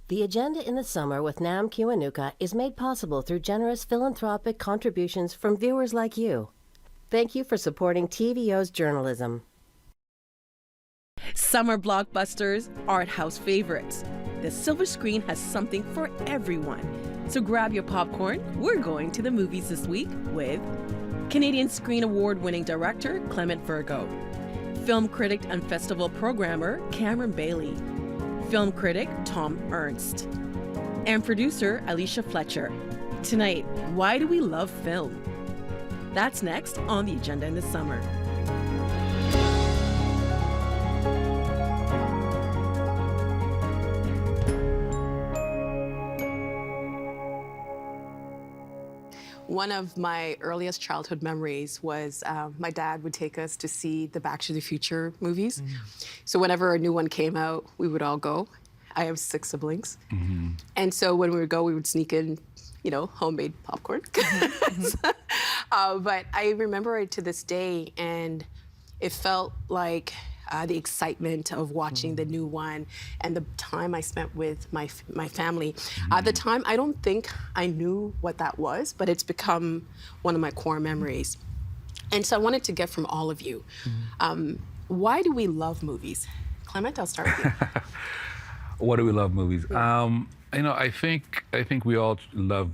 The Agenda in the Summer with Nam Kiwanuka is made possible through generous philanthropic contributions from viewers like you. Thank you for supporting TVO's journalism. Summer blockbusters, art house favorites. The silver screen has something for everyone. So grab your popcorn. We're going to the movies this week with Canadian Screen Award-winning director Clement Virgo, film critic and festival programmer Cameron Bailey, film critic Thom Ernst, and producer Alicia Fletcher. Tonight, why do we love film? That's next on The Agenda in the Summer. One of my earliest childhood memories was my dad would take us to see the Back to the Future movies. So whenever a new one came out, we would all go. I have 6 siblings. And so when we would go, we would sneak in, you know, homemade popcorn. But I remember it to this day, and it felt like the excitement of watching the new one and the time I spent with my family. At the time, I don't think I knew what that was, but it's become one of my core memories. And so I wanted to get from all of you, why do we love movies? Clement, I'll start with you. Why do we love movies? You know, I think we all love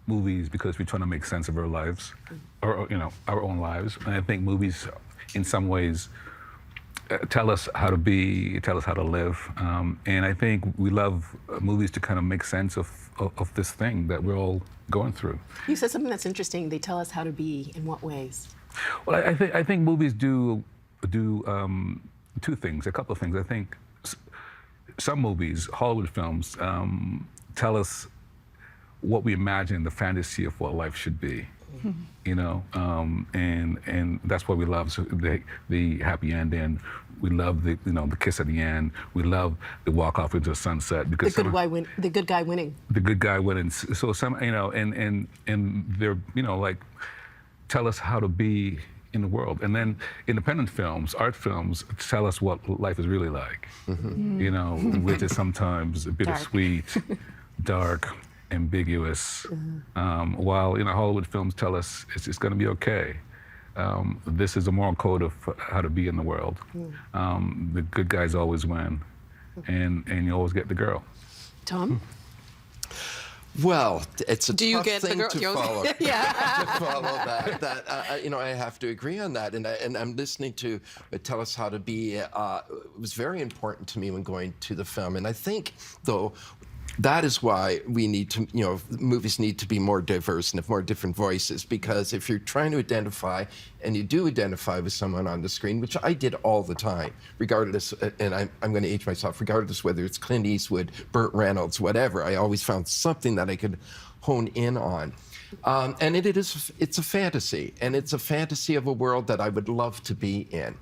movies because we're trying to make sense of our lives, or you know, our own lives. And I think movies, in some ways, tell us how to be, tell us how to live. And I think we love movies to kind of make sense of this thing that we're all going through. You said something that's interesting. They tell us how to be. In what ways? Well, I think movies do 2 things, a couple of things. I think some movies, Hollywood films, tell us what we imagine the fantasy of what life should be. You know, and that's what we love. So the happy ending. We love the the kiss at the end. We love the walk off into the sunset because the good guy winning. The good guy winning. So some and they're like tell us how to be in the world. And then independent films, art films, tell us what life is really like. You know, which is sometimes bittersweet, dark, ambiguous, while Hollywood films tell us it's going to be okay. This is a moral code of how to be in the world. The good guys always win, and you always get the girl. Thom? Well, it's a Do you tough get thing the girl? to follow. Yeah. To follow that. I have to agree on that. And I'm listening to Tell Us How to Be. It was very important to me when going to the film. And I think, though, that is why we need to, movies need to be more diverse and have more different voices, because if you're trying to identify, and you do identify with someone on the screen, which I did all the time, regardless, and I'm going to age myself, regardless whether it's Clint Eastwood, Burt Reynolds, whatever, I always found something that I could hone in on. And it's a fantasy, and it's a fantasy of a world that I would love to be in.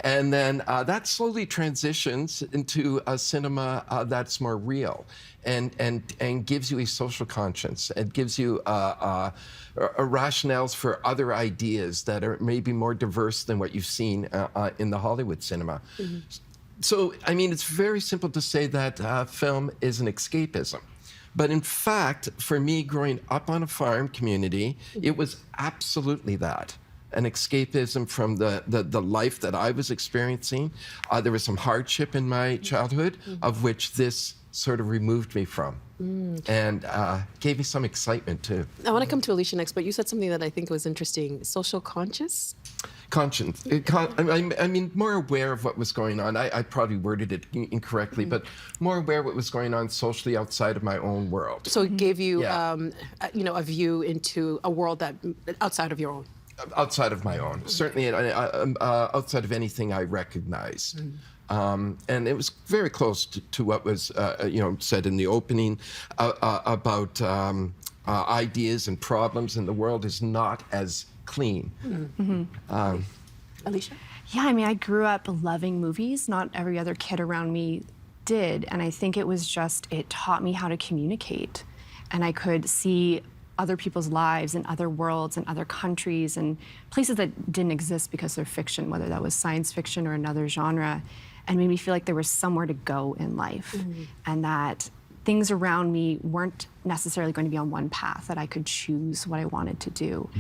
And then that slowly transitions into a cinema that's more real and gives you a social conscience. It gives you a rationales for other ideas that are maybe more diverse than what you've seen in the Hollywood cinema. So, I mean, it's very simple to say that film is an escapism. But in fact, for me, growing up on a farm community, it was absolutely that. An escapism from the life that I was experiencing. There was some hardship in my childhood, of which this sort of removed me from, and gave me some excitement too. I want to come to Alicia next, but you said something that I think was interesting. Social conscious? Conscience. I mean, more aware of what was going on. I probably worded it incorrectly, but more aware of what was going on socially outside of my own world. So it gave you, a view into a world that outside of your own. Outside of my own, certainly outside of anything I recognize. And it was very close to what was said in the opening about ideas and problems, and the world is not as clean. Alicia? Yeah, I mean, I grew up loving movies. Not every other kid around me did, and I think it was just, it taught me how to communicate, and I could see other people's lives in other worlds and other countries and places that didn't exist because they're fiction, whether that was science fiction or another genre, and made me feel like there was somewhere to go in life, and that things around me weren't necessarily going to be on one path, that I could choose what I wanted to do.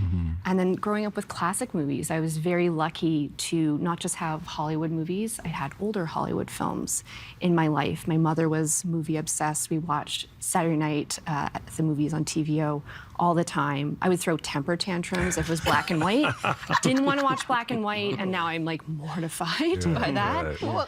And then growing up with classic movies, I was very lucky to not just have Hollywood movies, I had older Hollywood films in my life. My mother was movie obsessed. We watched Saturday night the movies on TVO all the time. I would throw temper tantrums if it was black and white. Didn't want to watch black and white, and now I'm like mortified by that.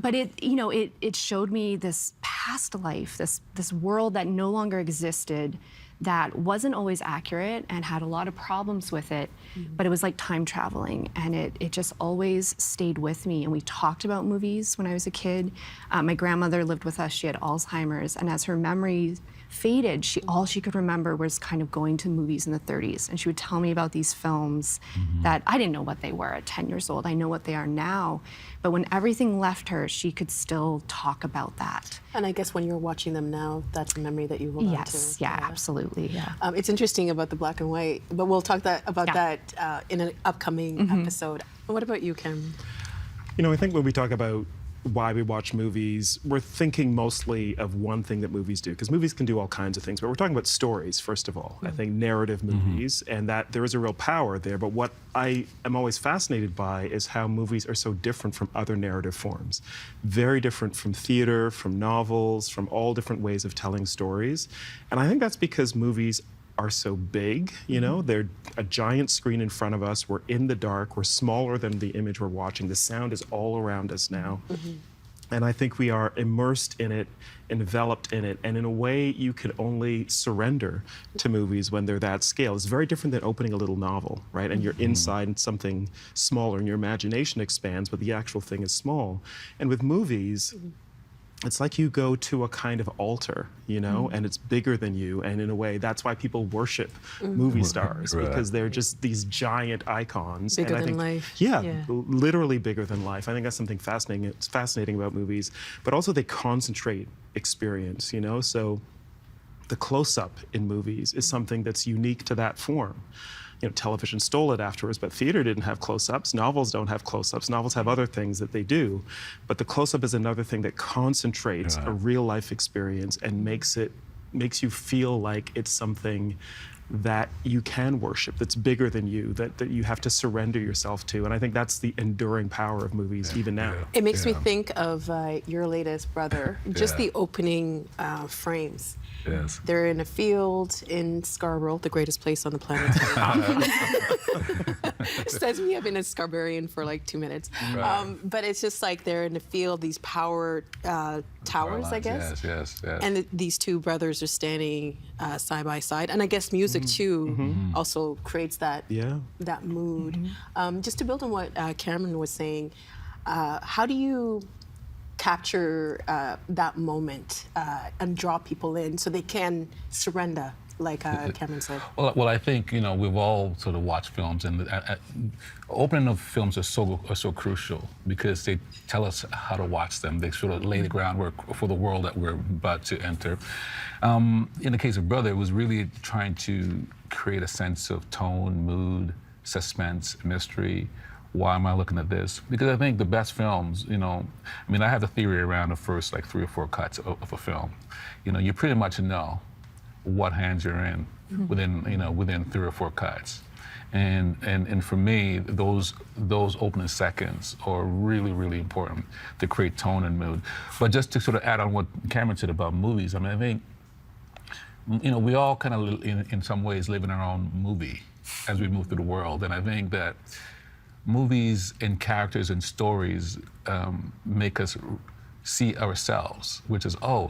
But it showed me this past life, this world that no longer existed, that wasn't always accurate and had a lot of problems with it, but it was like time traveling, and it just always stayed with me. And we talked about movies when I was a kid. My grandmother lived with us. She had Alzheimer's, and as her memory faded, all she could remember was kind of going to movies in the 30s. And she would tell me about these films that I didn't know what they were at 10 years old. I know what they are now. But when everything left her, she could still talk about that. And I guess when you're watching them now, that's a memory that you hold on to. Yes, yeah, absolutely, yeah. It's interesting about the black and white, but we'll talk about that in an upcoming episode. What about you, Cam? I think when we talk about why we watch movies, we're thinking mostly of one thing that movies do, because movies can do all kinds of things, but we're talking about stories, first of all. I think narrative movies, and that there is a real power there. But what I am always fascinated by is how movies are so different from other narrative forms. Very different from theater, from novels, from all different ways of telling stories. And I think that's because movies are so big, they're a giant screen in front of us. We're in the dark. We're smaller than the image we're watching. The sound is all around us now. And I think we are immersed in it, enveloped in it. And in a way, you can only surrender to movies when they're that scale. It's very different than opening a little novel, right? And you're inside something smaller and your imagination expands, but the actual thing is small. And with movies, it's like you go to a kind of altar, and it's bigger than you. And in a way, that's why people worship movie stars, because they're just these giant icons. Bigger and I than think, life. Yeah, literally bigger than life. I think that's something fascinating. It's fascinating about movies, but also they concentrate experience, So the close-up in movies is something that's unique to that form. Television stole it afterwards, but theater didn't have close-ups. Novels don't have close-ups. Novels have other things that they do. But the close-up is another thing that concentrates a real-life experience and makes you feel like it's something that you can worship, that's bigger than you, that you have to surrender yourself to. And I think that's the enduring power of movies even now. It makes me think of your latest brother, just the opening frames. Yes. They're in a field in Scarborough, the greatest place on the planet. Says me, I've been a Scarboroughian for like 2 minutes. Right. But it's just like they're in the field, these power towers, I guess. Yes. And these two brothers are standing side by side. And I guess music too also creates that mood. Just to build on what Cameron was saying, how do you capture that moment and draw people in so they can surrender, like Cameron said? Well, I think we've all sort of watched films, and opening of films are so crucial because they tell us how to watch them. They sort of lay the groundwork for the world that we're about to enter. In the case of Brother, it was really trying to create a sense of tone, mood, suspense, mystery. Why am I looking at this? Because I think the best films, I have a theory around the first like 3 or 4 cuts of a film. You pretty much know what hands you're in within 3 or 4 cuts. And for me, those opening seconds are really, really important to create tone and mood. But just to sort of add on what Cameron said about movies, I think, we all kind of, in some ways, live in our own movie as we move through the world. And I think that movies and characters and stories make us see ourselves, which is, I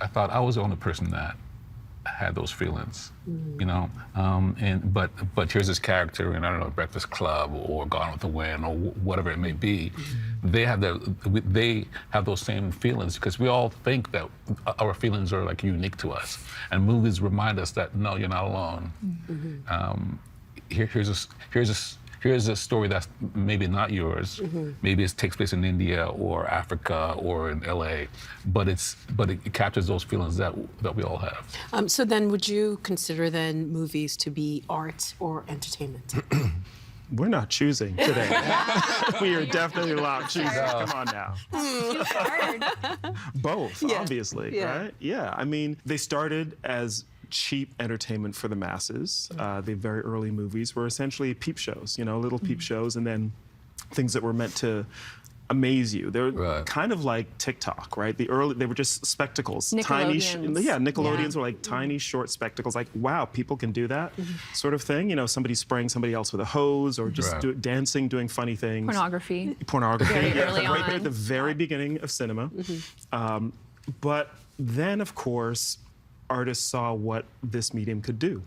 thought I was the only person that had those feelings, but here's this character in, I don't know, Breakfast Club or Gone with the Wind or whatever it may be. They have those same feelings because we all think that our feelings are like unique to us, and movies remind us that no, you're not alone. Here's a story that's maybe not yours. Maybe it takes place in India or Africa or in LA, but it captures those feelings that we all have. So then would you consider then movies to be art or entertainment? We're not choosing today. We are definitely not choosing. Come on now. Both, obviously, right? Yeah. I mean, they started as cheap entertainment for the masses. The very early movies were essentially peep shows, little peep shows, and then things that were meant to amaze you. They're kind of like TikTok, right? They were just spectacles. Nickelodeons. Nickelodeons were like tiny, short spectacles, like, wow, people can do that sort of thing. Somebody spraying somebody else with a hose or just dancing, doing funny things. Pornography. Very early right on. at the very beginning of cinema. But then, of course, artists saw what this medium could do.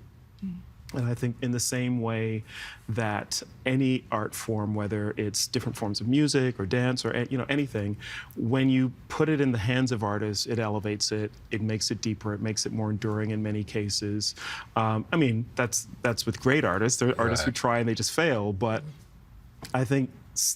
And I think in the same way that any art form, whether it's different forms of music or dance or anything, when you put it in the hands of artists, it elevates it, it makes it deeper, it makes it more enduring in many cases. I mean, that's with great artists. There are artists who try and they just fail, but I think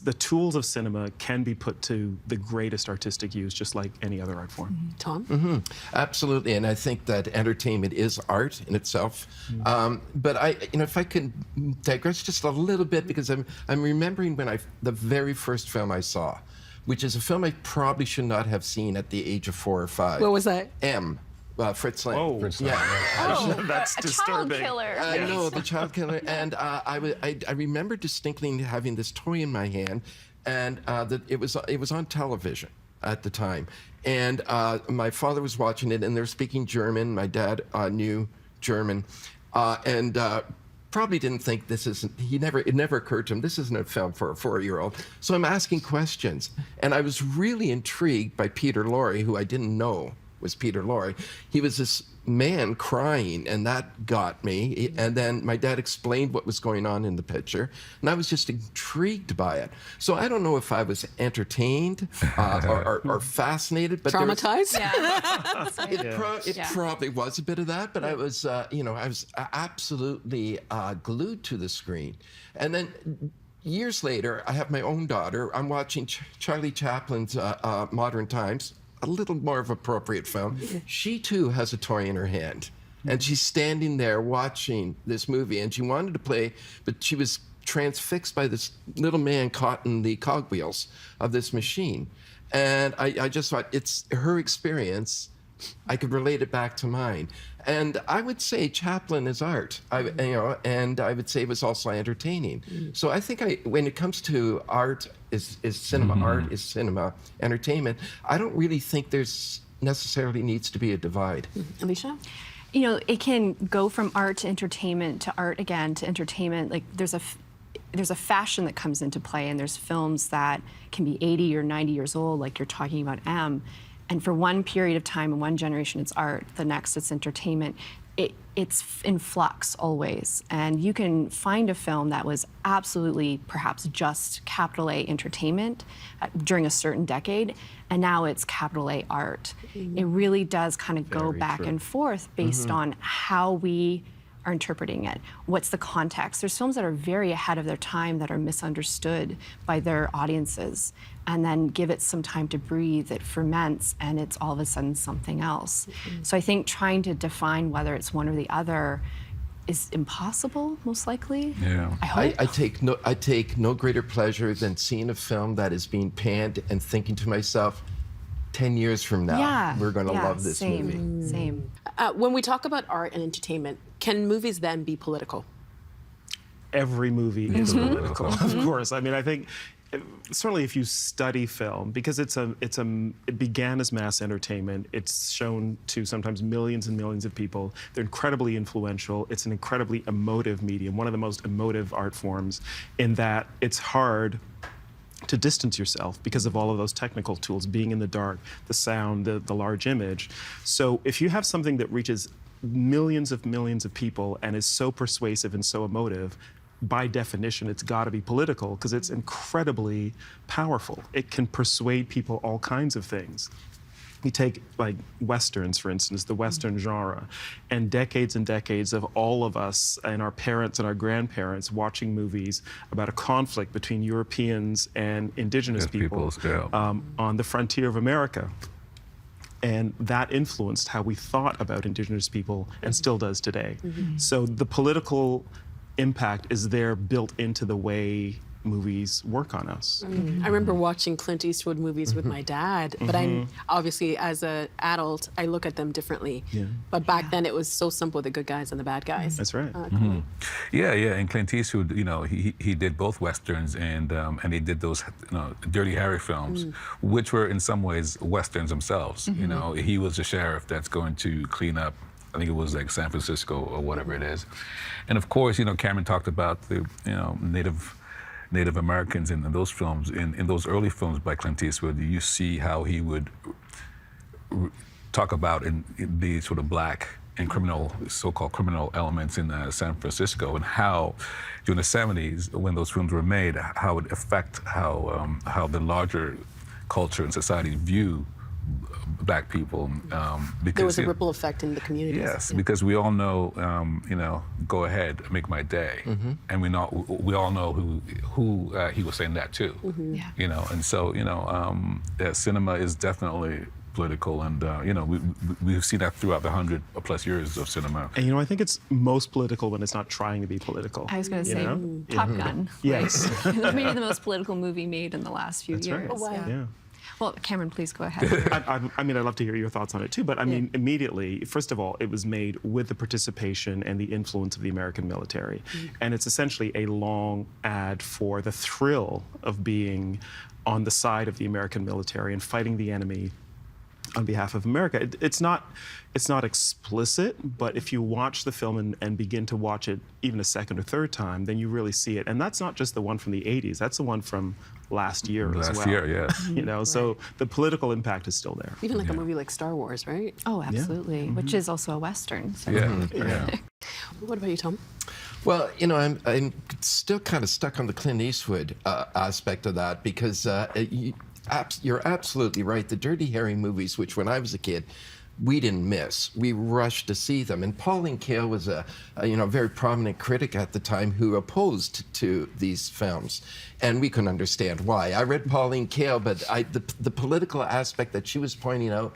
the tools of cinema can be put to the greatest artistic use, just like any other art form. Thom? Absolutely, and I think that entertainment is art in itself. But if I could digress just a little bit, because I'm remembering the very first film I saw, which is a film I probably should not have seen at the age of 4 or 5. What was that? M. Fritz Lang. Oh, Yeah. that's disturbing. Child killer. I know, the child killer. And I remember distinctly having this toy in my hand, and it was on television at the time. And my father was watching it, and they're speaking German. My dad knew German. And probably didn't think it never occurred to him, this isn't a film for a 4-year-old. So I'm asking questions. And I was really intrigued by Peter Lorre, who I didn't know was Peter Lorre. He was this man crying, and that got me. And then my dad explained what was going on in the picture, and I was just intrigued by it. So I don't know if I was entertained or fascinated, but Traumatized? it probably was a bit of that. But I was, I was absolutely glued to the screen. And then years later, I have my own daughter. I'm watching Charlie Chaplin's Modern Times, a little more of appropriate film. She too has a toy in her hand, and she's standing there watching this movie, and she wanted to play, but she was transfixed by this little man caught in the cogwheels of this machine. And I just thought, it's her experience, I could relate it back to mine. And I would say Chaplin is art, and I would say it was also entertaining. So I think when it comes to art is cinema, art is cinema, entertainment, I don't really think there's necessarily needs to be a divide. Alicia? It can go from art to entertainment to art again to entertainment. Like there's a fashion that comes into play, and there's films that can be 80 or 90 years old, like you're talking about M. And for one period of time in one generation, it's art. The next, it's entertainment. It's in flux always. And you can find a film that was absolutely perhaps just capital A entertainment during a certain decade, and now it's capital A art. It really does kind of go back and forth based on how we are interpreting it. What's the context? There's films that are very ahead of their time that are misunderstood by their audiences, and then give it some time to breathe, it ferments, and it's all of a sudden something else. So I think trying to define whether it's one or the other is impossible, most likely. Yeah. I hope. I take no greater pleasure than seeing a film that is being panned and thinking to myself, 10 years from now, we're going to love this movie. Same. When we talk about art and entertainment, can movies then be political? Every movie is political, of course. I mean, I think certainly if you study film, because it began as mass entertainment, it's shown to sometimes millions and millions of people. They're incredibly influential. It's an incredibly emotive medium, one of the most emotive art forms, in that it's hard to distance yourself because of all of those technical tools, being in the dark, the sound, the large image. So if you have something that reaches millions of people and is so persuasive and so emotive, by definition, it's got to be political because it's incredibly powerful. It can persuade people all kinds of things. You take like Westerns, for instance, the Western genre, and decades of all of us and our parents and our grandparents watching movies about a conflict between Europeans and indigenous people on the frontier of America. And that influenced how we thought about indigenous people and still does today. So the political impact is there built into the way movies work on us. I remember watching Clint Eastwood movies with my dad, but I'm obviously, as an adult, I look at them differently. But back then it was so simple, the good guys and the bad guys. That's right. Yeah, and Clint Eastwood, he did both westerns and he did those, Dirty Harry films, which were in some ways westerns themselves. He was the sheriff that's going to clean up, I think it was like San Francisco or whatever it is. And of course, Cameron talked about the, Native Americans in those films. In those early films by Clint Eastwood, you see how he would talk about in the sort of black and so-called criminal elements in San Francisco, and how during the 70s, when those films were made, how it affect how the larger culture and society view black people, because There was a ripple effect in the communities. Yes, because we all know, go ahead, make my day, and we all know who he was saying that to, and so cinema is definitely political, and we've seen that throughout the 100+ years of cinema. And I think it's most political when it's not trying to be political. I was going to say Top Gun. Yes. Maybe the most political movie made in the last few years. Right. Oh, wow. Yeah. Well, Cameron, please go ahead. I'd love to hear your thoughts on it too, but I mean, immediately, first of all, it was made with the participation and the influence of the American military. And it's essentially a long ad for the thrill of being on the side of the American military and fighting the enemy on behalf of America. It's not explicit, but if you watch the film and begin to watch it even a second or third time, then you really see it. And that's not just the one from the 80s, that's the one from last year as well. Last year, yeah. So the political impact is still there. Even like a movie like Star Wars, right? Oh, absolutely, which is also a Western. So. Yeah. What about you, Thom? Well, I'm still kind of stuck on the Clint Eastwood aspect of that, because you're absolutely right. The Dirty Harry movies, which when I was a kid, we didn't miss. We rushed to see them. And Pauline Kael was a very prominent critic at the time who opposed to these films. And we couldn't understand why. I read Pauline Kael, but the political aspect that she was pointing out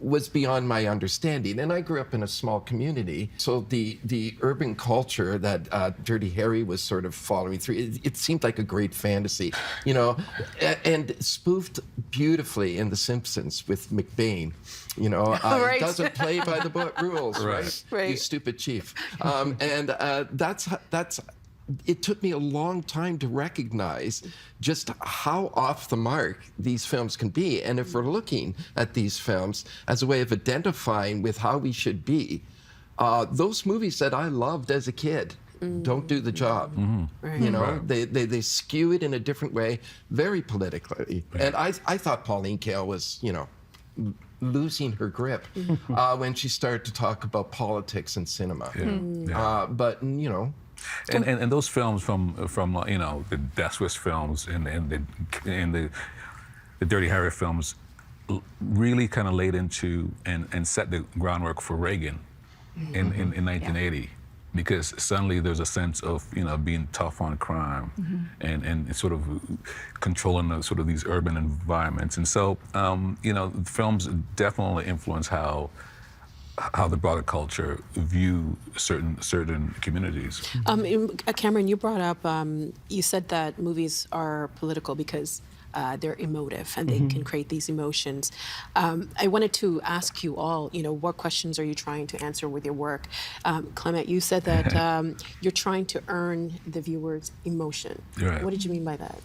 was beyond my understanding. And I grew up in a small community, so the urban culture that Dirty Harry was sort of following through, it seemed like a great fantasy, and spoofed beautifully in The Simpsons with McBain. Right. Doesn't play by the book rules, right? Right. You stupid chief. That's it took me a long time to recognize just how off the mark these films can be. And if we're looking at these films as a way of identifying with how we should be, those movies that I loved as a kid don't do the job. Right. They skew it in a different way, very politically. Right. And I thought Pauline Kael was, losing her grip when she started to talk about politics and cinema. But And those films from the Death Swiss films and the Dirty Harry films really kind of laid into and set the groundwork for Reagan in 1980, because suddenly there's a sense of being tough on crime and sort of controlling these urban environments, and so films definitely influence how the broader culture view certain communities. Cameron, you brought up, you said that movies are political because they're emotive and they can create these emotions. I wanted to ask you all, what questions are you trying to answer with your work? Clement, you said that you're trying to earn the viewer's emotion. Right. What did you mean by that?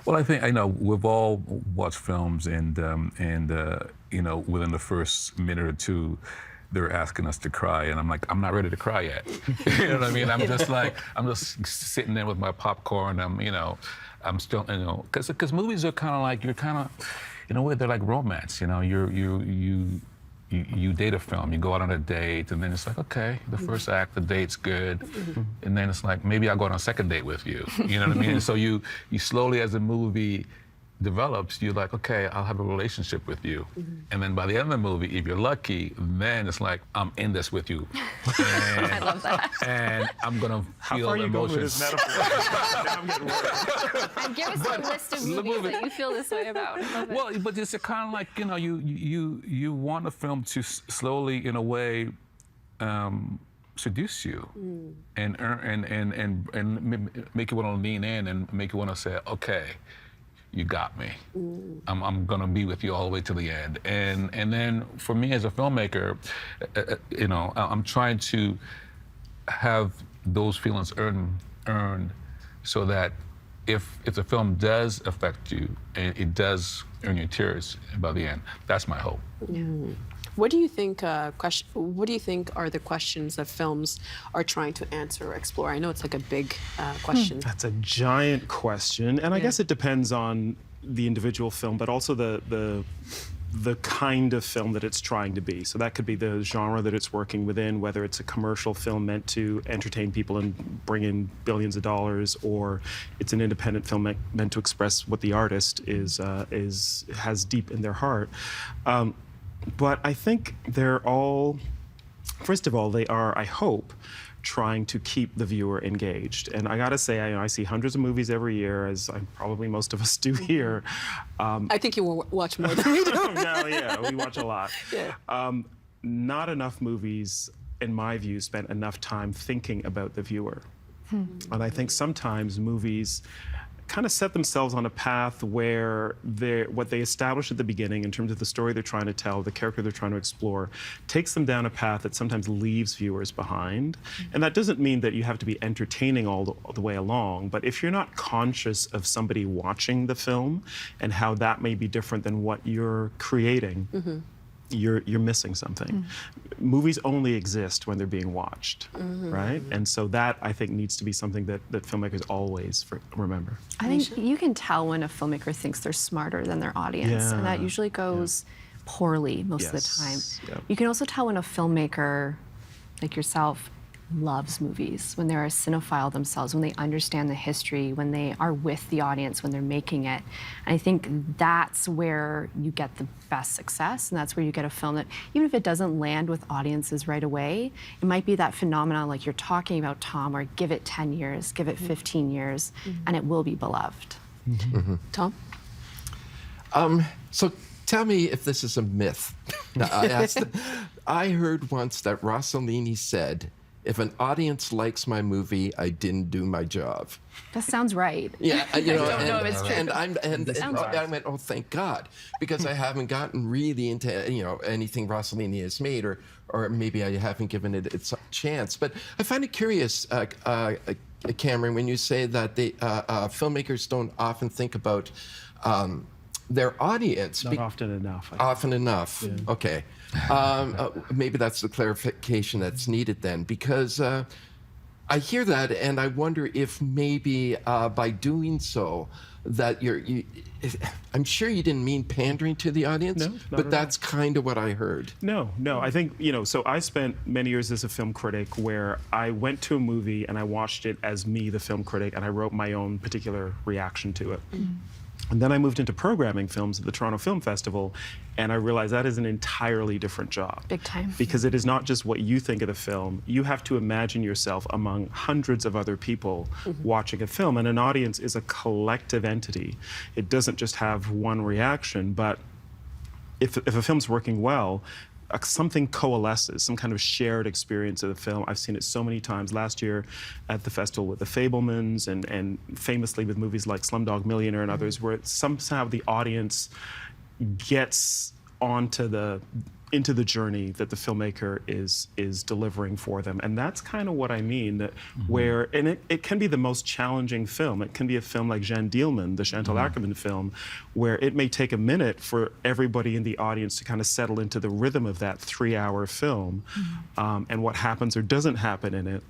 Well, I know we've all watched films, and within the first minute or two, they're asking us to cry, and I'm like, I'm not ready to cry yet. You know what I mean? I'm just sitting there with my popcorn. I'm still, because movies are kind of like, you're kind of, in a way, they're like romance. You date a film, you go out on a date, and then it's like, okay, the first act, the date's good, and then it's like, maybe I'll go on a second date with you. You know what I mean? And so you slowly, as the movie develops, you're like, okay, I'll have a relationship with you. And then by the end of the movie, if you're lucky, then it's like, I'm in this with you. And, I love that. And I'm gonna feel emotions. Going with this metaphor? Now I'm getting worried. And give us a list of movies that you feel this way about. I love it. Well, but it's kind of like, you want a film to slowly, in a way, seduce you and make you want to lean in and make you want to say, okay, you got me. I'm gonna be with you all the way to the end. And then for me as a filmmaker, I'm trying to have those feelings earned so that if the film does affect you and it does earn your tears by the end, that's my hope. What do you think? What do you think are the questions that films are trying to answer or explore? I know it's like a big question. That's a giant question, and I guess it depends on the individual film, but also the kind of film that it's trying to be. So that could be the genre that it's working within, whether it's a commercial film meant to entertain people and bring in billions of dollars, or it's an independent film meant to express what the artist has deep in their heart. But I think they're all, first of all, they are, I hope, trying to keep the viewer engaged. And I gotta say, I see hundreds of movies every year, as probably most of us do here. I think you will watch more than we do. No, yeah, we watch a lot. Not enough movies, in my view, spent enough time thinking about the viewer. And I think sometimes movies kind of set themselves on a path where what they establish at the beginning in terms of the story they're trying to tell, the character they're trying to explore, takes them down a path that sometimes leaves viewers behind. And that doesn't mean that you have to be entertaining all the way along, but if you're not conscious of somebody watching the film and how that may be different than what you're creating, you're missing something. Movies only exist when they're being watched, right? And so that, I think, needs to be something that filmmakers always remember. I think you can tell when a filmmaker thinks they're smarter than their audience, and that usually goes poorly most of the time. You can also tell when a filmmaker, like yourself, loves movies, when they're a cinephile themselves, when they understand the history, when they are with the audience, when they're making it. And I think that's where you get the best success, and that's where you get a film that, even if it doesn't land with audiences right away, it might be that phenomenon like you're talking about, Thom, or give it 10 years, give it 15 years, and it will be beloved. Thom? So tell me if this is a myth. I heard once that Rossellini said, if an audience likes my movie, I didn't do my job. That sounds right. Yeah, I don't know if it's true. And I went, oh, thank God, because I haven't gotten really into anything Rossellini has made, or maybe I haven't given it its chance. But I find it curious, Cameron, when you say that the filmmakers don't often think about their audience. Not often enough. Often enough. Yeah. Okay. Maybe that's the clarification that's needed then, because I hear that and I wonder if maybe by doing so that I'm sure you didn't mean pandering to the audience, but that's kind of what I heard. No, I think, so I spent many years as a film critic where I went to a movie and I watched it as me, the film critic, and I wrote my own particular reaction to it. And then I moved into programming films at the Toronto Film Festival, and I realized that is an entirely different job. Big time. Because it is not just what you think of the film. You have to imagine yourself among hundreds of other people watching a film, and an audience is a collective entity. It doesn't just have one reaction, but if a film's working well, something coalesces, some kind of shared experience of the film. I've seen it so many times. Last year at the festival with The Fabelmans, and famously with movies like Slumdog Millionaire and others, where somehow the audience gets into the journey that the filmmaker is delivering for them. And that's kind of what I mean, that and it can be the most challenging film. It can be a film like Jeanne Dielman, the Chantal Ackerman film, where it may take a minute for everybody in the audience to kind of settle into the rhythm of that 3-hour film, and what happens or doesn't happen in it.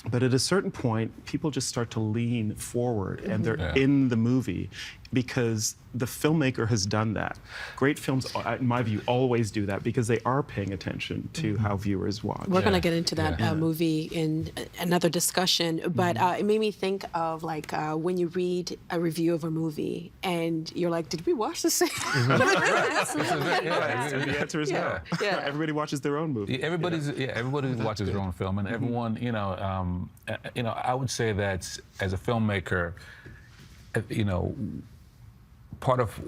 But at a certain point, people just start to lean forward and they're in the movie because the filmmaker has done that. Great films, in my view, always do that because they are paying attention to how viewers watch. We're going to get into that movie in another discussion, but it made me think of like when you read a review of a movie and you're like, did we watch the same? The answer is no. Everybody watches their own movie. Everybody watches their own film, and everyone, I would say that as a filmmaker, part of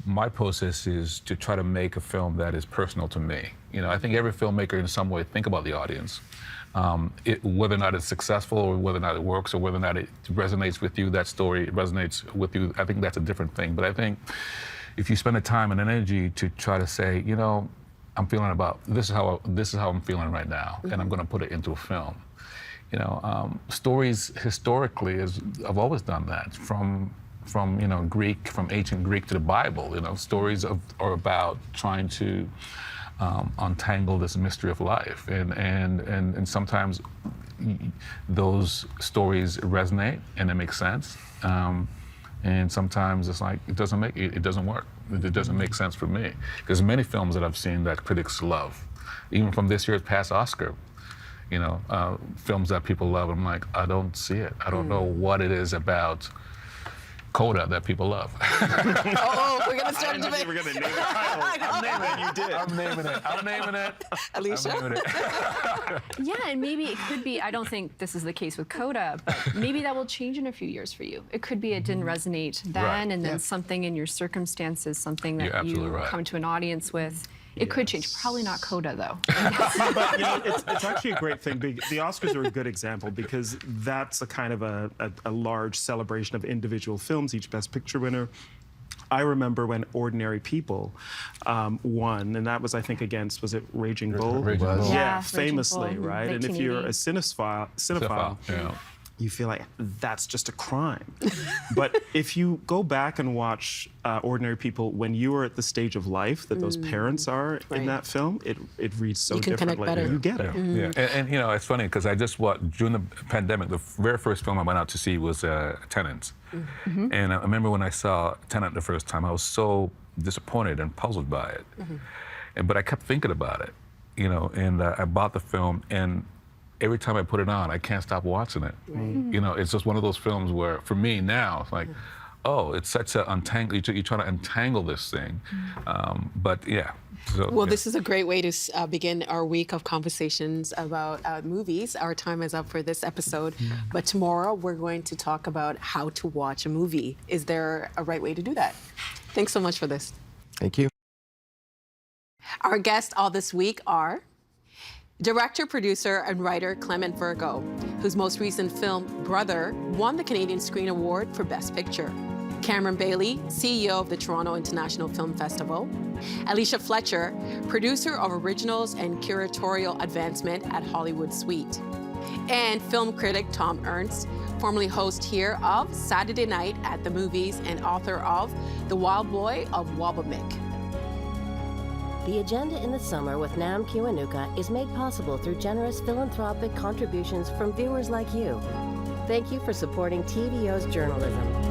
my process is to try to make a film that is personal to me. I think every filmmaker in some way think about the audience. Whether or not it's successful, or whether or not it works, or whether or not it resonates with you, that story resonates with you, I think that's a different thing. But I think if you spend the time and energy to try to say, I'm feeling about, this is how I'm feeling right now, and I'm going to put it into a film. Stories historically I've always done that, from ancient Greek to the Bible. Stories are about trying to untangle this mystery of life, and sometimes those stories resonate and they make sense, and sometimes it's like it doesn't work. It doesn't make sense for me. There's many films that I've seen that critics love, even from this year's past Oscar. Films that people love. I'm like, I don't see it. I don't know what it is about Coda that people love. We're gonna start I didn't think you were going to name the title. I'm naming it. You did. I'm naming it. Alicia? I'm naming it. Yeah, and maybe it could be, I don't think this is the case with Coda, but maybe that will change in a few years for you. It could be it didn't resonate then, Right. and then something in your circumstances, something You're that absolutely you right. come to an audience with. It could change. Probably not Coda, though. But it's actually a great thing. The Oscars are a good example because that's a kind of a large celebration of individual films, each Best Picture winner. I remember when Ordinary People won, and that was, I think, against, was it Raging Bull? Raging Bull. Yeah, famously, Raging Bull, right? And if you're a cinephile, Yeah. you feel like that's just a crime. But if you go back and watch Ordinary People when you are at the stage of life that those parents are in Right. that film, it reads so You can connect differently. better. You get it. Yeah. And it's funny because I just watched, during the pandemic, the very first film I went out to see was Tenet. And I remember when I saw Tenet the first time, I was so disappointed and puzzled by it. But I kept thinking about it, and I bought the film, and every time I put it on, I can't stop watching it. It's just one of those films where, for me now, it's like, it's such a untangle. You're trying to untangle this thing, but yeah. So, Well, yeah. this is a great way to begin our week of conversations about movies. Our time is up for this episode, but tomorrow we're going to talk about how to watch a movie. Is there a right way to do that? Thanks so much for this. Thank you. Our guests all this week are director, producer, and writer Clement Virgo, whose most recent film, Brother, won the Canadian Screen Award for Best Picture. Cameron Bailey, CEO of the Toronto International Film Festival. Alicia Fletcher, producer of originals and curatorial advancement at Hollywood Suite. And film critic Thom Ernst, formerly host here of Saturday Night at the Movies and author of The Wild Boy of Waubamik. The Agenda in the Summer with Nam Kiwanuka is made possible through generous philanthropic contributions from viewers like you. Thank you for supporting TVO's journalism.